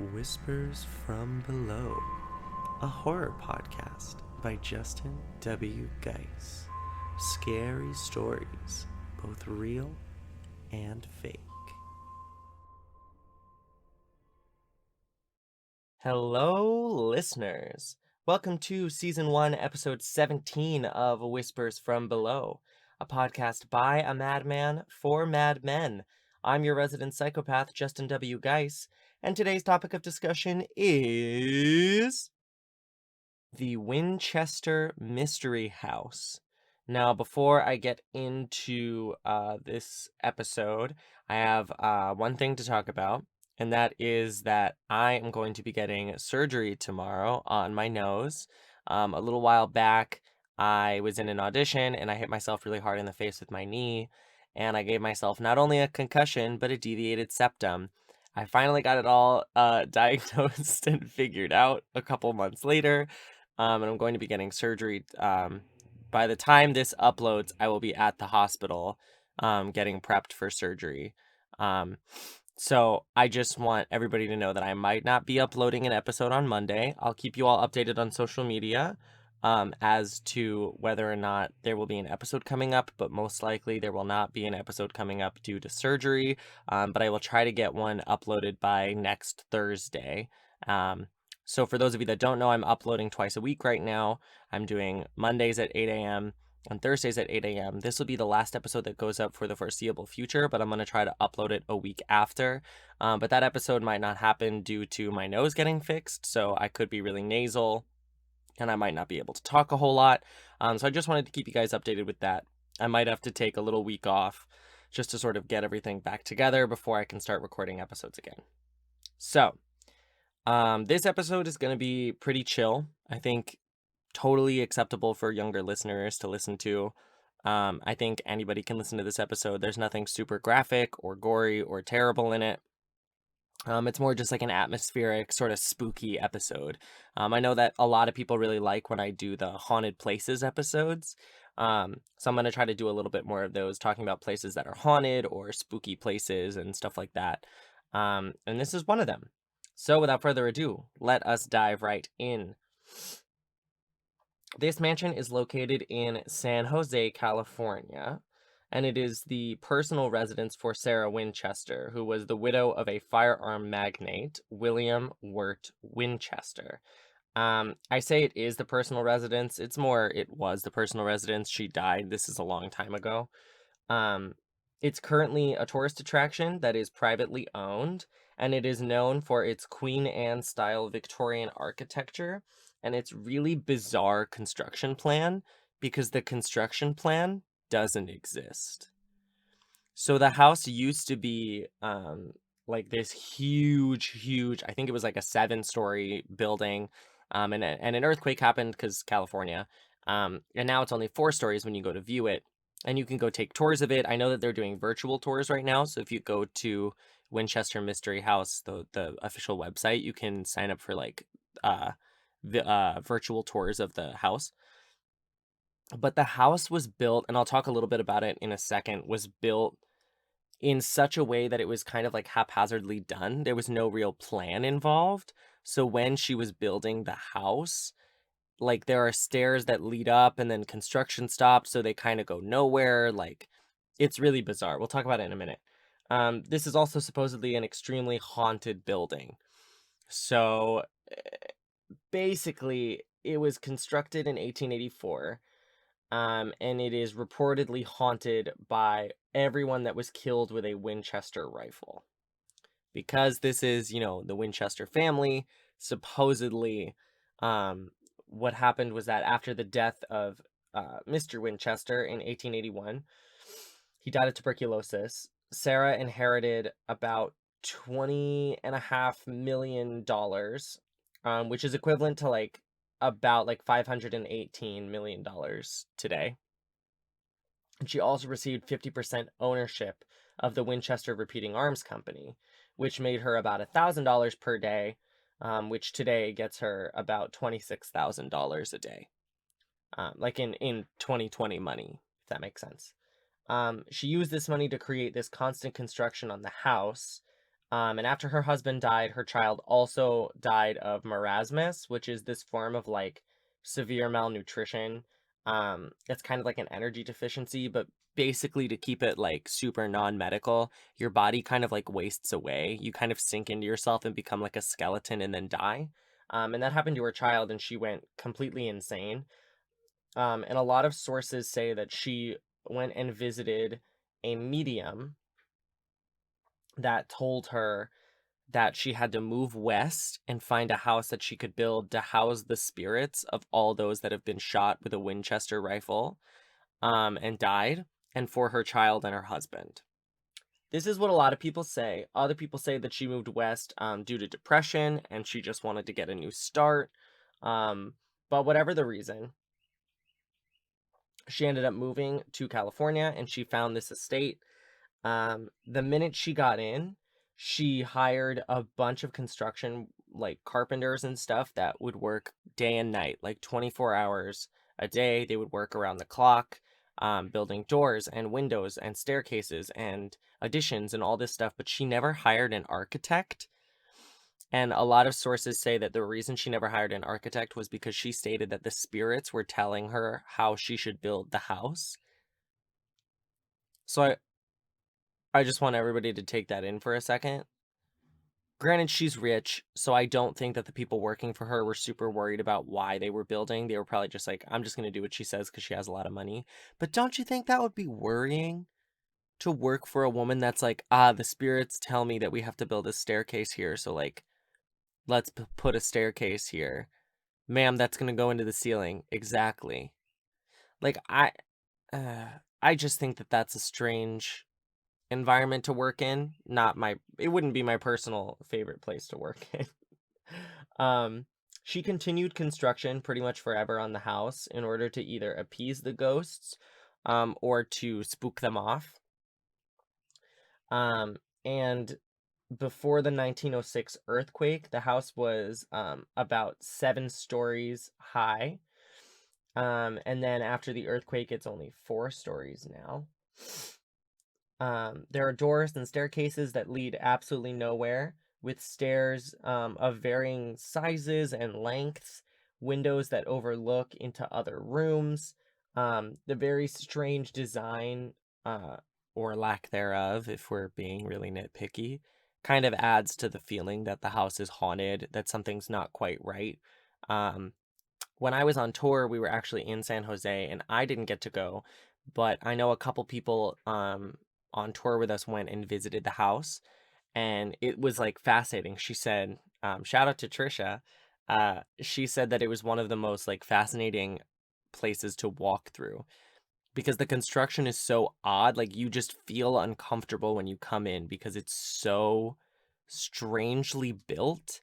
Whispers from Below, a horror podcast by Justin W. Geis. Scary stories, both real and fake. Hello, listeners. Welcome to Season 1, Episode 17 of Whispers from Below, a podcast by a madman for madmen. I'm your resident psychopath, Justin W. Geis, and today's topic of discussion is the Winchester Mystery House. Now, before I get into this episode, I have one thing to talk about, and that is that I am going to be getting surgery tomorrow on my nose. A little while back, I was in an audition, and I hit myself really hard in the face with my knee, and I gave myself not only a concussion, but a deviated septum. I finally got it all diagnosed and figured out a couple months later, and I'm going to be getting surgery. By the time this uploads, I will be at the hospital getting prepped for surgery. So I just want everybody to know that I might not be uploading an episode on Monday. I'll keep you all updated on social media as to whether or not there will be an episode coming up, but most likely there will not be an episode coming up due to surgery. But I will try to get one uploaded by next Thursday. So for those of you that don't know, I'm uploading twice a week right now. I'm doing Mondays at 8 a.m. and Thursdays at 8 a.m. This will be the last episode that goes up for the foreseeable future, but I'm going to try to upload it a week after. But that episode might not happen due to my nose getting fixed, so I could be really nasal, and I might not be able to talk a whole lot. So I just wanted to keep you guys updated with that. I might have to take a little week off just to sort of get everything back together before I can start recording episodes again. So, this episode is going to be pretty chill. I think totally acceptable for younger listeners to listen to. I think anybody can listen to this episode. There's nothing super graphic or gory or terrible in it. It's more just like an atmospheric, sort of spooky episode. I know that a lot of people really like when I do the haunted places episodes. So I'm going to try to do a little bit more of those, talking about places that are haunted or spooky places and stuff like that. And this is one of them. So without further ado, let us dive right in. This mansion is located in San Jose, California, and it is the personal residence for Sarah Winchester, who was the widow of a firearm magnate, William Wirt Winchester. I say it is the personal residence. It's more, it was the personal residence. She died. This is a long time ago. It's currently a tourist attraction that is privately owned, and it is known for its Queen Anne style Victorian architecture and its really bizarre construction plan, because the construction plan doesn't exist. So the house used to be like this huge, I think it was like a 7-story building, and an earthquake happened because California, and now it's only 4 stories when you go to view it, and you can go take tours of it. I know that they're doing virtual tours right now, so if you go to Winchester Mystery House, the official website, you can sign up for like virtual tours of the house. But the house was built, and I'll talk a little bit about it in a second, was built in such a way that it was kind of like haphazardly done. There was no real plan involved. So when she was building the house, like there are stairs that lead up and then construction stopped, so they kind of go nowhere. Like it's really bizarre. We'll talk about it in a minute. This is also supposedly an extremely haunted building. So basically, it was constructed in 1884. And it is reportedly haunted by everyone that was killed with a Winchester rifle. Because this is, the Winchester family, supposedly, what happened was that after the death of Mr. Winchester in 1881, he died of tuberculosis. Sarah inherited about $20.5 million, which is equivalent to about $518 million today. And she also received 50% ownership of the Winchester Repeating Arms Company, which made her about $1,000 per day, which today gets her about $26,000 a day, like in 2020 money, if that makes sense. She used this money to create this constant construction on the house, And after her husband died, her child also died of marasmus, which is this form of like severe malnutrition. It's kind of like an energy deficiency, but basically to keep it like super non-medical, your body kind of like wastes away. You kind of sink into yourself and become like a skeleton and then die. And that happened to her child, and she went completely insane. And a lot of sources say that she went and visited a medium that told her that she had to move west and find a house that she could build to house the spirits of all those that have been shot with a Winchester rifle, and died, and for her child and her husband. This is what a lot of people say. Other people say that she moved west due to depression and she just wanted to get a new start. But whatever the reason, she ended up moving to California and she found this estate. The minute she got in, she hired a bunch of construction, like carpenters and stuff, that would work day and night, like 24 hours a day. They would work around the clock, building doors and windows and staircases and additions and all this stuff. But she never hired an architect. And a lot of sources say that the reason she never hired an architect was because she stated that the spirits were telling her how she should build the house. So I just want everybody to take that in for a second. Granted, she's rich, so I don't think that the people working for her were super worried about why they were building. They were probably just like, I'm just going to do what she says because she has a lot of money. But don't you think that would be worrying to work for a woman that's like, the spirits tell me that we have to build a staircase here, so like, let's put a staircase here. Ma'am, that's going to go into the ceiling. Exactly. Like, I just think that that's a strange environment to work in. It wouldn't be my personal favorite place to work in. She continued construction pretty much forever on the house in order to either appease the ghosts, or to spook them off. And before the 1906 earthquake, the house was about 7 stories high. And then after the earthquake, it's only 4 stories now. There are doors and staircases that lead absolutely nowhere, with stairs of varying sizes and lengths, windows that overlook into other rooms. The very strange design, or lack thereof, if we're being really nitpicky, kind of adds to the feeling that the house is haunted, that something's not quite right. When I was on tour, we were actually in San Jose, and I didn't get to go, but I know a couple people on tour with us went and visited the house, and it was like fascinating. She said, shout out to Trisha. She said that it was one of the most like fascinating places to walk through because the construction is so odd. Like you just feel uncomfortable when you come in because it's so strangely built.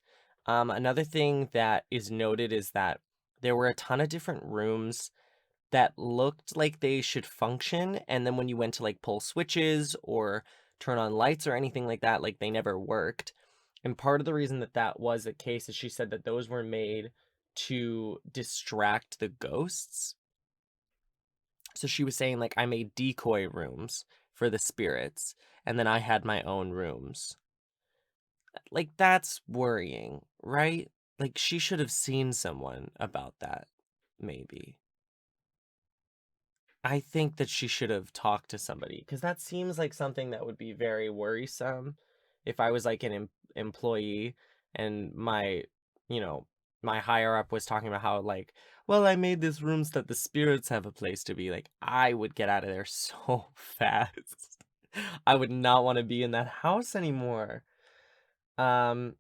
Another thing that is noted is that there were a ton of different rooms that looked like they should function, and then when you went to like pull switches or turn on lights or anything like that, like they never worked. And part of the reason that that was the case is she said that those were made to distract the ghosts. So she was saying like I made decoy rooms for the spirits, and then I had my own rooms. Like that's worrying, right? Like she should have seen someone about that, maybe. I think that she should have talked to somebody because that seems like something that would be very worrisome if I was like an employee and you know, my higher up was talking about how like, well, I made this room so that the spirits have a place to be. Like, I would get out of there so fast. I would not want to be in that house anymore. Um,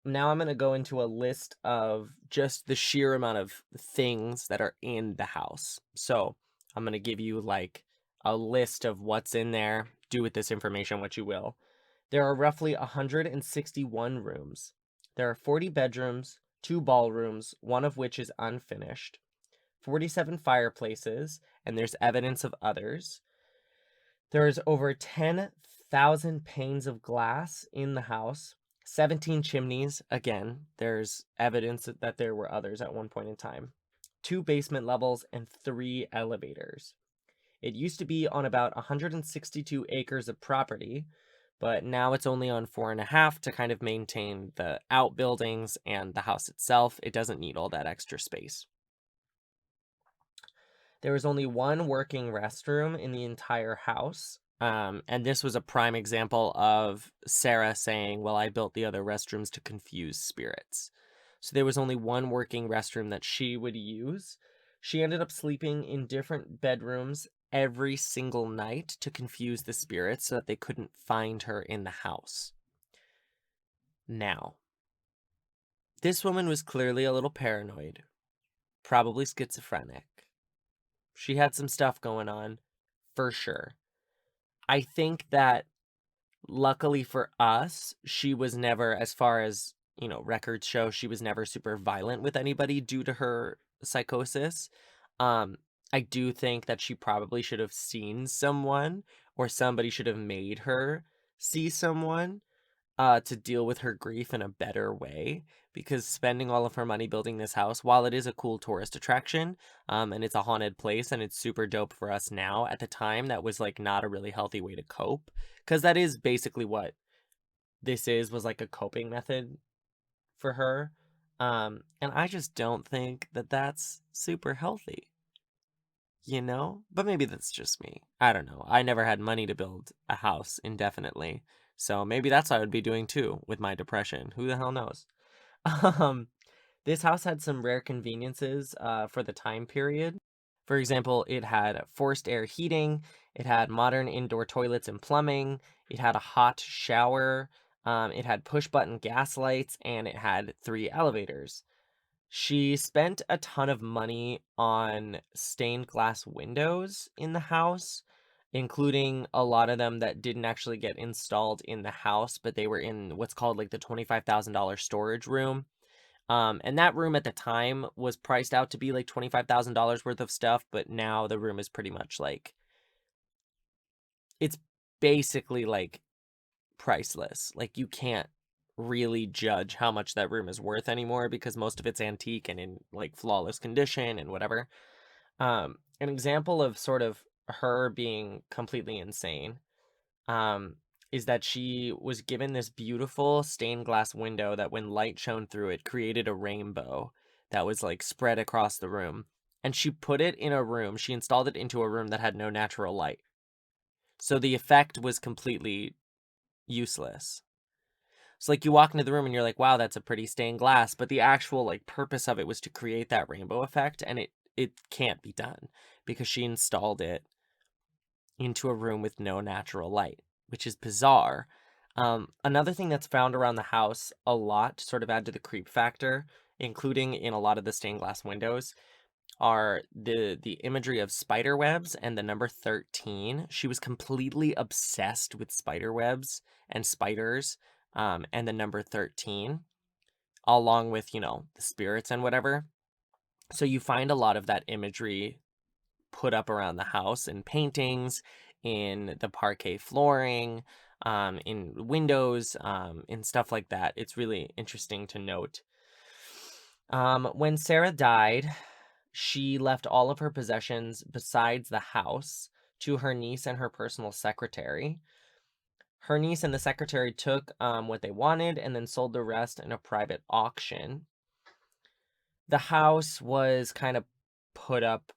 Now I'm going to go into a list of just the sheer amount of things that are in the house. So I'm going to give you like a list of what's in there. Do with this information what you will. There are roughly 161 rooms. There are 40 bedrooms, 2 ballrooms, one of which is unfinished, 47 fireplaces, and there's evidence of others. There's over 10,000 panes of glass in the house. 17 chimneys. Again, there's evidence that there were others at one point in time. 2 basement levels and 3 elevators. It used to be on about 162 acres of property, but now it's only on 4.5 to kind of maintain the outbuildings and the house itself. It doesn't need all that extra space. There was only one working restroom in the entire house. And this was a prime example of Sarah saying, well, I built the other restrooms to confuse spirits. So there was only one working restroom that she would use. She ended up sleeping in different bedrooms every single night to confuse the spirits so that they couldn't find her in the house. Now, this woman was clearly a little paranoid, probably schizophrenic. She had some stuff going on, for sure. I think that luckily for us, she was never, as far as, records show, she was never super violent with anybody due to her psychosis. I do think that she probably should have seen someone, or somebody should have made her see someone to deal with her grief in a better way, because spending all of her money building this house, while it is a cool tourist attraction, and it's a haunted place and it's super dope for us now, at the time that was like not a really healthy way to cope, because that is basically what this was like a coping method for her. And I just don't think that that's super healthy, but maybe that's just me. I don't know. I never had money to build a house indefinitely. So maybe that's what I would be doing too with my depression. Who the hell knows? Um, this house had some rare conveniences for the time period. For example, it had forced air heating, it had modern indoor toilets and plumbing, it had a hot shower, it had push button gas lights, and it had 3 elevators. She spent a ton of money on stained glass windows in the house, including a lot of them that didn't actually get installed in the house, but they were in what's called like the $25,000 storage room. And that room at the time was priced out to be like $25,000 worth of stuff, but now the room is pretty much like, it's basically like priceless. Like you can't really judge how much that room is worth anymore because most of it's antique and in like flawless condition and whatever. An example of sort of her being completely insane is that she was given this beautiful stained glass window that when light shone through it created a rainbow that was like spread across the room. And she put it in a room, she installed it into a room that had no natural light. So the effect was completely useless. So like you walk into the room and you're like, wow, that's a pretty stained glass. But the actual like purpose of it was to create that rainbow effect. And it can't be done because she installed it into a room with no natural light, which is bizarre. Another thing that's found around the house a lot to sort of add to the creep factor, including in a lot of the stained glass windows, are the imagery of spider webs and the number 13. She was completely obsessed with spider webs and spiders, and the number 13, along with, the spirits and whatever. So you find a lot of that imagery put up around the house in paintings, in the parquet flooring, in windows, in stuff like that. It's really interesting to note. When Sarah died, she left all of her possessions besides the house to her niece and her personal secretary. Her niece and the secretary took what they wanted and then sold the rest in a private auction. The house was kind of put up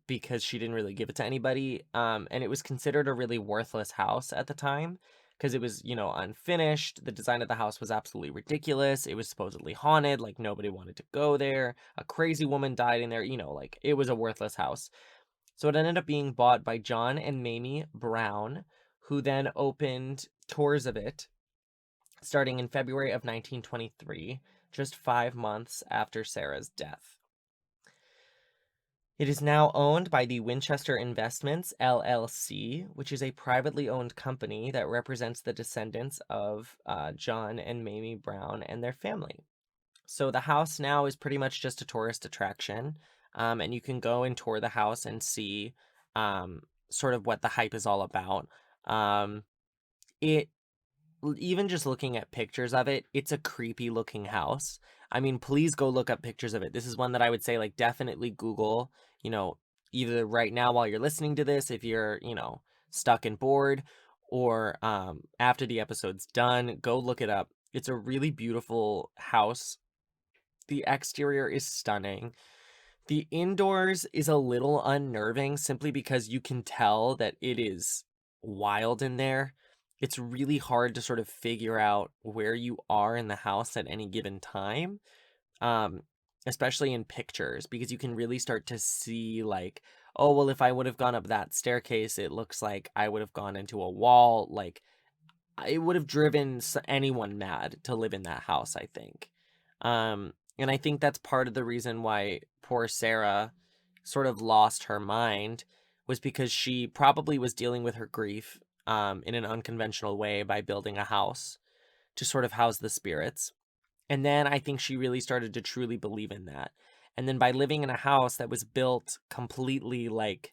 because she didn't really give it to anybody. And it was considered a really worthless house at the time because it was, unfinished. The design of the house was absolutely ridiculous. It was supposedly haunted, like nobody wanted to go there. A crazy woman died in there, like it was a worthless house. So it ended up being bought by John and Mamie Brown, who then opened tours of it starting in February of 1923, just 5 months after Sarah's death. It is now owned by the Winchester Investments, LLC, which is a privately owned company that represents the descendants of John and Mamie Brown and their family. So the house now is pretty much just a tourist attraction, and you can go and tour the house and see sort of what the hype is all about. It Even just looking at pictures of it, it's a creepy looking house. I mean, please go look up pictures of it. This is one that I would say, like, definitely Google, either right now while you're listening to this, if you're, stuck and bored, or after the episode's done, go look it up. It's a really beautiful house. The exterior is stunning. The indoors is a little unnerving simply because you can tell that it is wild in there. It's really hard to sort of figure out where you are in the house at any given time, um, especially in pictures, because you can really start to see, like, oh, well, if I would have gone up that staircase, it looks like I would have gone into a wall. Like, it would have driven anyone mad to live in that house, I think. And I think that's part of the reason why poor Sarah sort of lost her mind, was because she probably was dealing with her grief in an unconventional way by building a house to sort of house the spirits. And then I think she really started to truly believe in that. And then by living in a house that was built completely like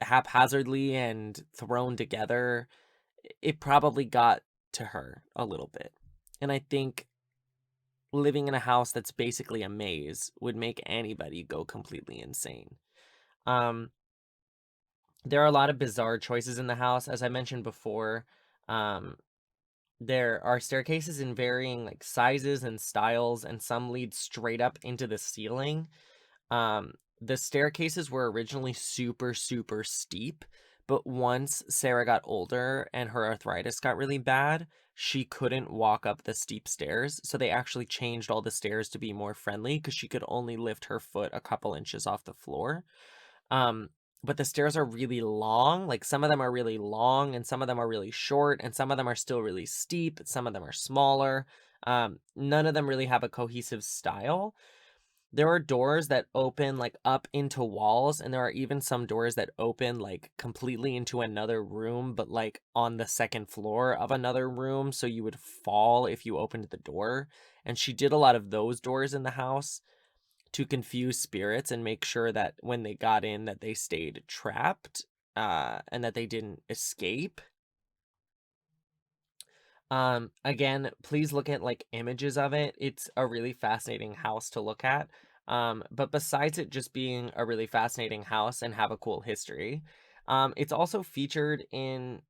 haphazardly and thrown together, it probably got to her a little bit. And I think living in a house that's basically a maze would make anybody go completely insane. Um, there are a lot of bizarre choices in the house. As I mentioned before, um, there are staircases in varying like sizes and styles, and some lead straight up into the ceiling. The staircases were originally super, super steep, but once Sarah got older and her arthritis got really bad, she couldn't walk up the steep stairs. So they actually changed all the stairs to be more friendly because she could only lift her foot a couple inches off the floor. Um, but the stairs are really long. Like, some of them are really long and some of them are really short, and some of them are still really steep. Some of them are smaller. None of them really have a cohesive style. There are doors that open like up into walls, and there are even some doors that open like completely into another room, but like on the second floor of another room, so you would fall if you opened the door. And she did a lot of those doors in the house to confuse spirits and make sure that when they got in that they stayed trapped, and that they didn't escape. Again, please look at like images of it. It's a really fascinating house to look at. But besides it just being a really fascinating house and have a cool history, it's also featured in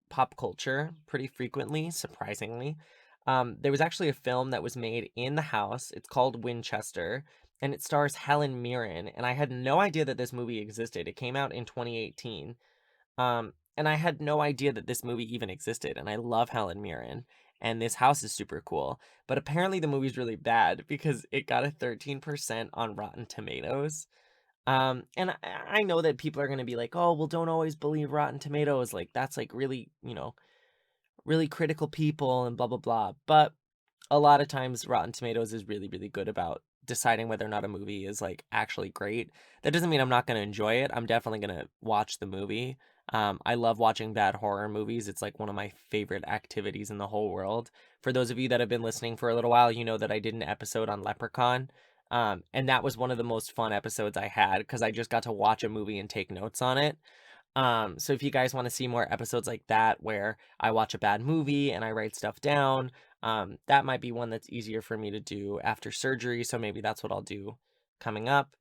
pop culture pretty frequently, surprisingly. There was actually a film that was made in the house. It's called Winchester, and it stars Helen Mirren. And I had no idea that this movie existed. It came out in 2018. And I had no idea that this movie even existed, and I love Helen Mirren, and this house is super cool. But apparently the movie's really bad because it got a 13% on Rotten Tomatoes. And I know that people are gonna be like, oh, well, don't always believe Rotten Tomatoes. Like, that's like really, really critical people and blah blah blah. But a lot of times Rotten Tomatoes is really, really good about deciding whether or not a movie is like actually great. That doesn't mean I'm not going to enjoy it. I'm definitely going to watch the movie. I love watching bad horror movies. It's like one of my favorite activities in the whole world. For those of you that have been listening for a little while, you know that I did an episode on Leprechaun. And that was one of the most fun episodes I had because I just got to watch a movie and take notes on it. So if you guys want to see more episodes like that where I watch a bad movie and I write stuff down, that might be one that's easier for me to do after surgery, so maybe that's what I'll do coming up.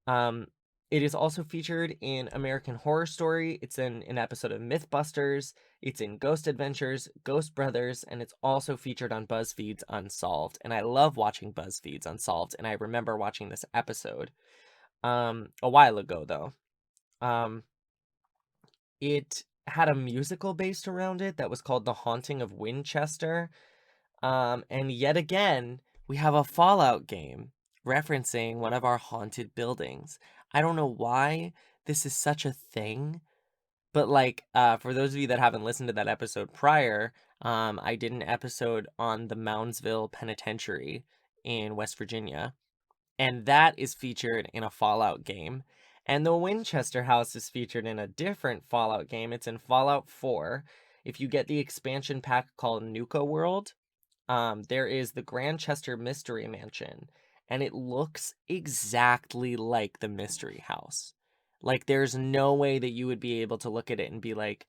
Um, it is also featured in American Horror Story. It's in an episode of Mythbusters. It's in Ghost Adventures, Ghost Brothers, and it's also featured on BuzzFeed's Unsolved. And I love watching BuzzFeed's Unsolved, and I remember watching this episode a while ago though. Um, it had a musical based around it that was called The Haunting of Winchester. And yet again, we have a Fallout game referencing one of our haunted buildings. I don't know why this is such a thing, but like, for those of you that haven't listened to that episode prior, I did an episode on the Moundsville Penitentiary in West Virginia, and that is featured in a Fallout game. And the Winchester house is featured in a different Fallout game. It's in Fallout 4. If you get the expansion pack called Nuka World, there is the Grantchester Mystery Mansion, and it looks exactly like the Mystery House. Like, there's no way that you would be able to look at it and be like,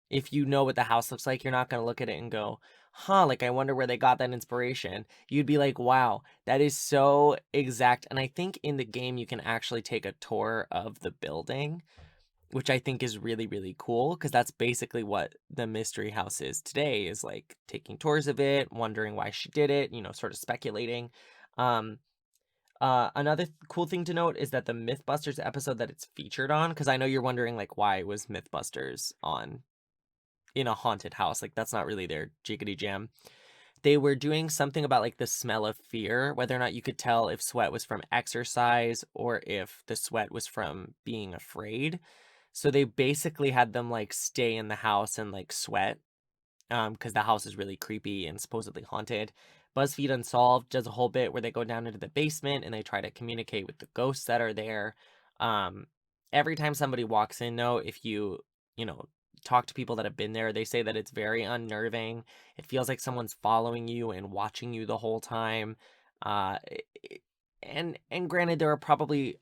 if you know what the house looks like, you're not going to look at it and go, huh, like, I wonder where they got that inspiration. You'd be like, wow, that is so exact. And I think in the game, you can actually take a tour of the building. which I think is really, really cool because that's basically what the mystery house is today, is like taking tours of it, wondering why she did it, sort of speculating. Um, Another cool thing to note is that the Mythbusters episode that it's featured on, because I know you're wondering like why was Mythbusters on in a haunted house? Like that's not really their jiggity jam. They were doing something about like the smell of fear, whether or not you could tell if sweat was from exercise or if the sweat was from being afraid. So they basically had them like stay in the house and like sweat because the house is really creepy and supposedly haunted. BuzzFeed Unsolved does a whole bit where they go down into the basement and they try to communicate with the ghosts that are there. Um, every time somebody walks in, though, if you know, talk to people that have been there, they say that it's very unnerving. It feels like someone's following you and watching you the whole time. Uh, and granted, there are probably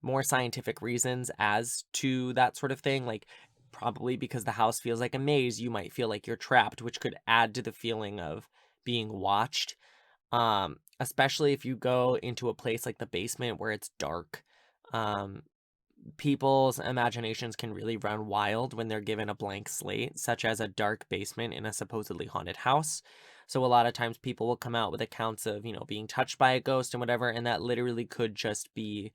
more scientific reasons as to that sort of thing. Like, probably because the house feels like a maze, you might feel like you're trapped, which could add to the feeling of being watched. Especially if you go into a place like the basement where it's dark. Um, People's imaginations can really run wild when they're given a blank slate, such as a dark basement in a supposedly haunted house. So a lot of times people will come out with accounts of, being touched by a ghost and whatever, and that literally could just be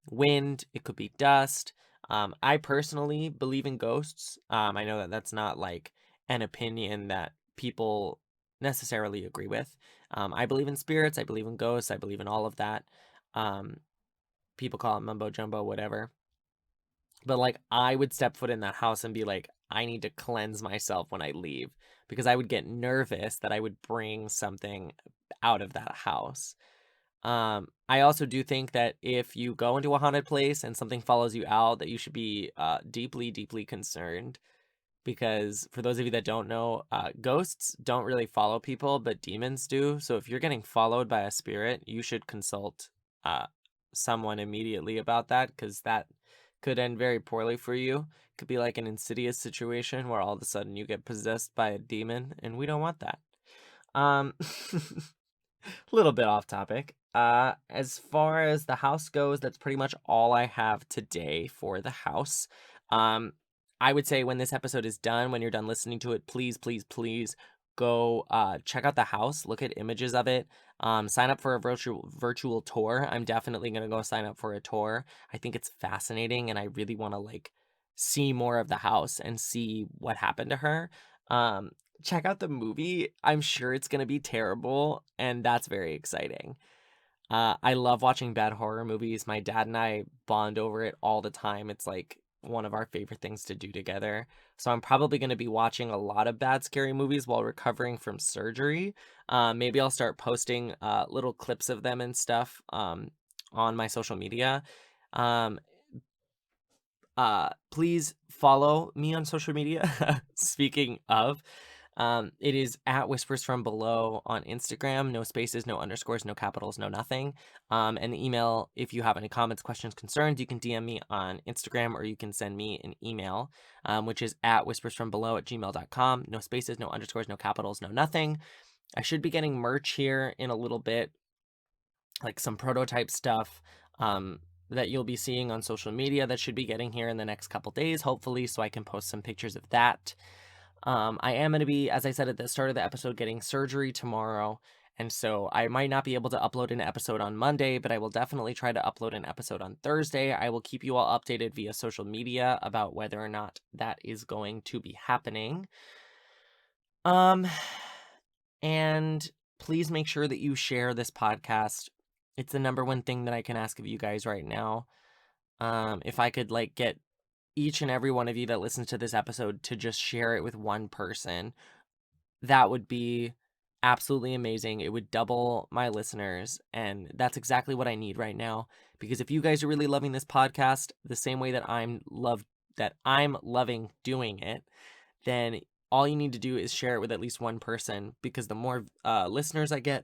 wind, it could be dust. I personally believe in ghosts. I know that that's not like an opinion that people necessarily agree with. I believe in spirits, I believe in ghosts, I believe in all of that. Um, People call it mumbo jumbo, whatever. But like, I would step foot in that house and be like, I need to cleanse myself when I leave because I would get nervous that I would bring something out of that house. I also do think that if you go into a haunted place and something follows you out, that you should be deeply, deeply concerned. Because for those of you that don't know, ghosts don't really follow people, but demons do. So if you're getting followed by a spirit, you should consult uh, someone immediately about that, because that could end very poorly for you. It could be like an Insidious situation where all of a sudden you get possessed by a demon, and we don't want that. Um, little bit off topic. As far as the house goes, that's pretty much all I have today for the house. Um, I would say when this episode is done, when you're done listening to it, please, please, please go check out the house, look at images of it, sign up for a virtual tour. I'm definitely gonna go sign up for a tour. I think it's fascinating, and I really want to like see more of the house and see what happened to her. Um, Check out the movie. I'm sure it's going to be terrible, and that's very exciting. I love watching bad horror movies. My dad and I bond over it all the time. It's like one of our favorite things to do together. So I'm probably going to be watching a lot of bad, scary movies while recovering from surgery. Maybe I'll start posting little clips of them and stuff on my social media. Um, Please follow me on social media. Speaking of, it is at Whispers from Below on Instagram. No spaces, no underscores, no capitals, no nothing. And the email, if you have any comments, questions, concerns, you can DM me on Instagram or you can send me an email, which is at whispersfrombelow@gmail.com. No spaces, no underscores, no capitals, no nothing. I should be getting merch here in a little bit, like some prototype stuff. That you'll be seeing on social media that should be getting here in the next couple days, hopefully, so I can post some pictures of that. I am going to be, as I said at the start of the episode, getting surgery tomorrow, and so I might not be able to upload an episode on Monday, but I will definitely try to upload an episode on Thursday. I will keep you all updated via social media about whether or not that is going to be happening. And please make sure that you share this podcast. It's the number one thing that I can ask of you guys right now. If I could like get each and every one of you that listens to this episode to just share it with one person, that would be absolutely amazing. It would double my listeners, and that's exactly what I need right now. Because if you guys are really loving this podcast the same way that I'm loving doing it, then all you need to do is share it with at least one person, because the more listeners I get,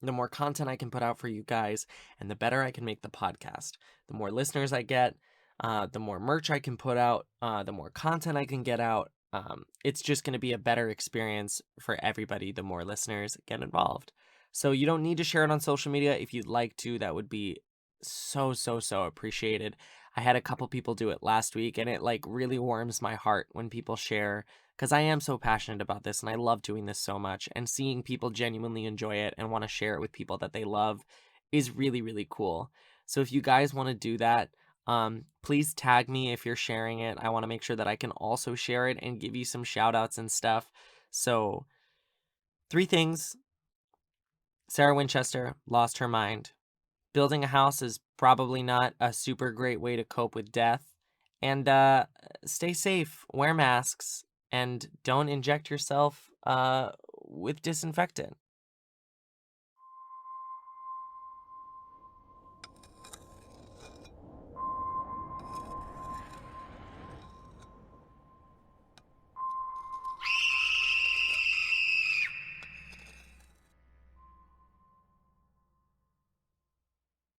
the more content I can put out for you guys, and the better I can make the podcast. The more listeners I get, the more merch I can put out, the more content I can get out. It's just going to be a better experience for everybody the more listeners get involved. So you don't need to share it on social media. If you'd like to, that would be so, so, so appreciated. I had a couple people do it last week, and it like really warms my heart when people share because I am so passionate about this and I love doing this so much. And seeing people genuinely enjoy it and want to share it with people that they love is really, really cool. So if you guys want to do that, please tag me if you're sharing it. I want to make sure that I can also share it and give you some shout outs and stuff. So, three things. Sarah Winchester lost her mind. Building a house is probably not a super great way to cope with death. And stay safe, wear masks, and don't inject yourself with disinfectant.